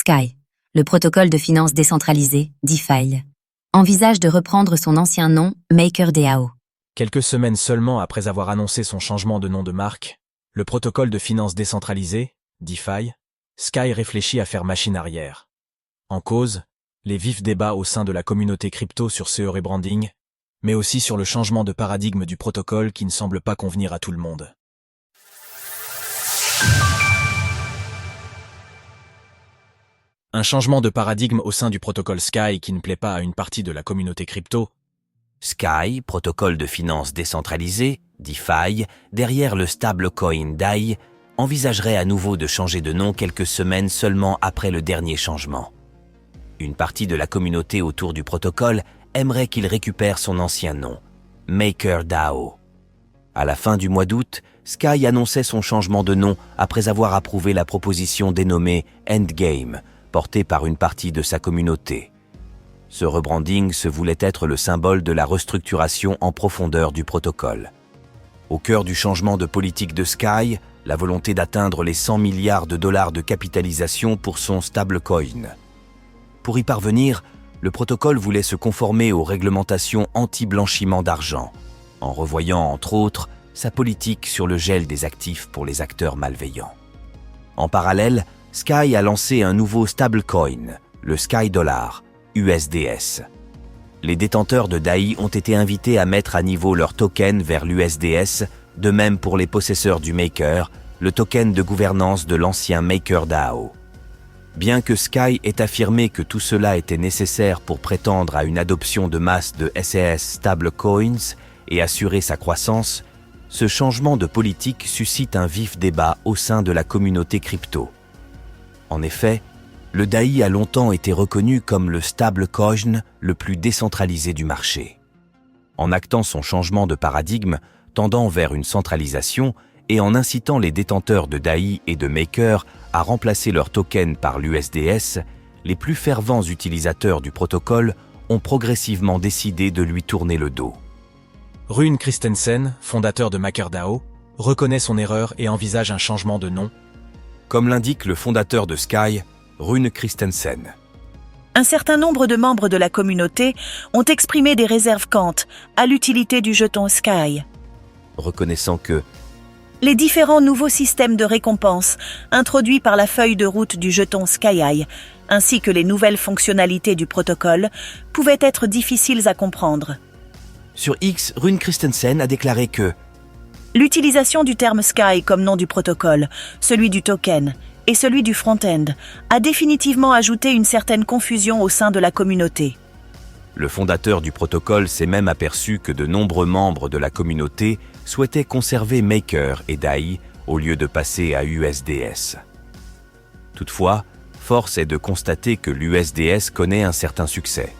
Sky, le protocole de finance décentralisé, DeFi, envisage de reprendre son ancien nom, MakerDAO. Quelques semaines seulement après avoir annoncé son changement de nom de marque, le protocole de finance décentralisé, DeFi, Sky réfléchit à faire machine arrière. En cause, les vifs débats au sein de la communauté crypto sur ce rebranding, mais aussi sur le changement de paradigme du protocole qui ne semble pas convenir à tout le monde. Un changement de paradigme au sein du protocole Sky qui ne plaît pas à une partie de la communauté crypto. Sky, protocole de finance décentralisé, DeFi, derrière le stablecoin DAI, envisagerait à nouveau de changer de nom quelques semaines seulement après le dernier changement. Une partie de la communauté autour du protocole aimerait qu'il récupère son ancien nom, MakerDAO. À la fin du mois d'août, Sky annonçait son changement de nom après avoir approuvé la proposition dénommée Endgame, portée par une partie de sa communauté. Ce rebranding se voulait être le symbole de la restructuration en profondeur du protocole. Au cœur du changement de politique de Sky, la volonté d'atteindre les 100 milliards de dollars de capitalisation pour son stablecoin. Pour y parvenir, le protocole voulait se conformer aux réglementations anti-blanchiment d'argent, en revoyant entre autres sa politique sur le gel des actifs pour les acteurs malveillants. En parallèle, Sky a lancé un nouveau stablecoin, le Sky Dollar, USDS. Les détenteurs de DAI ont été invités à mettre à niveau leur token vers l'USDS, de même pour les possesseurs du Maker, le token de gouvernance de l'ancien MakerDAO. Bien que Sky ait affirmé que tout cela était nécessaire pour prétendre à une adoption de masse de SAS stablecoins et assurer sa croissance, ce changement de politique suscite un vif débat au sein de la communauté crypto. En effet, le DAI a longtemps été reconnu comme le stablecoin le plus décentralisé du marché. En actant son changement de paradigme, tendant vers une centralisation et en incitant les détenteurs de DAI et de Maker à remplacer leur token par l'USDS, les plus fervents utilisateurs du protocole ont progressivement décidé de lui tourner le dos. Rune Christensen, fondateur de MakerDAO, reconnaît son erreur et envisage un changement de nom. Comme l'indique le fondateur de Sky, Rune Christensen. Un certain nombre de membres de la communauté ont exprimé des réserves quant à l'utilité du jeton Sky. Reconnaissant que les différents nouveaux systèmes de récompense introduits par la feuille de route du jeton SkyEye, ainsi que les nouvelles fonctionnalités du protocole, pouvaient être difficiles à comprendre. Sur X, Rune Christensen a déclaré que l'utilisation du terme Sky comme nom du protocole, celui du token et celui du front-end a définitivement ajouté une certaine confusion au sein de la communauté. Le fondateur du protocole s'est même aperçu que de nombreux membres de la communauté souhaitaient conserver Maker et DAI au lieu de passer à USDS. Toutefois, force est de constater que l'USDS connaît un certain succès.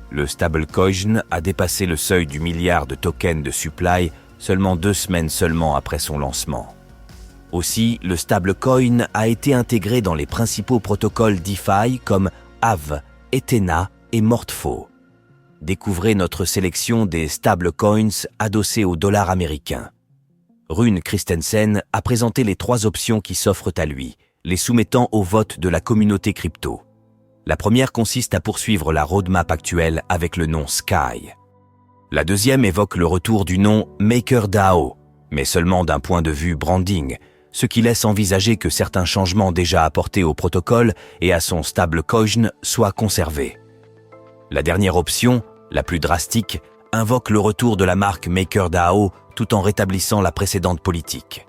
Le stablecoin a dépassé le seuil du milliard de tokens de supply seulement 2 semaines seulement après son lancement. Aussi, le stablecoin a été intégré dans les principaux protocoles DeFi comme Aave, Ethena et Morpho. Découvrez notre sélection des stablecoins adossés au dollar américain. Rune Christensen a présenté les 3 options qui s'offrent à lui, les soumettant au vote de la communauté crypto. La première consiste à poursuivre la roadmap actuelle avec le nom Sky. La deuxième évoque le retour du nom MakerDAO, mais seulement d'un point de vue branding, ce qui laisse envisager que certains changements déjà apportés au protocole et à son stablecoin soient conservés. La dernière option, la plus drastique, invoque le retour de la marque MakerDAO tout en rétablissant la précédente politique.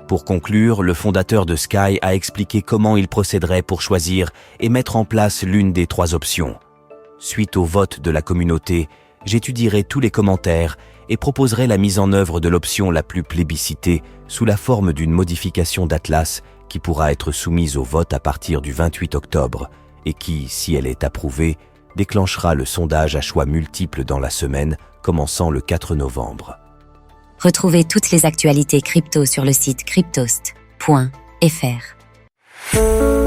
Pour conclure, le fondateur de Sky a expliqué comment il procéderait pour choisir et mettre en place l'une des 3 options. Suite au vote de la communauté, j'étudierai tous les commentaires et proposerai la mise en œuvre de l'option la plus plébiscitée sous la forme d'une modification d'Atlas qui pourra être soumise au vote à partir du 28 octobre et qui, si elle est approuvée, déclenchera le sondage à choix multiples dans la semaine, commençant le 4 novembre. Retrouvez toutes les actualités crypto sur le site cryptost.fr.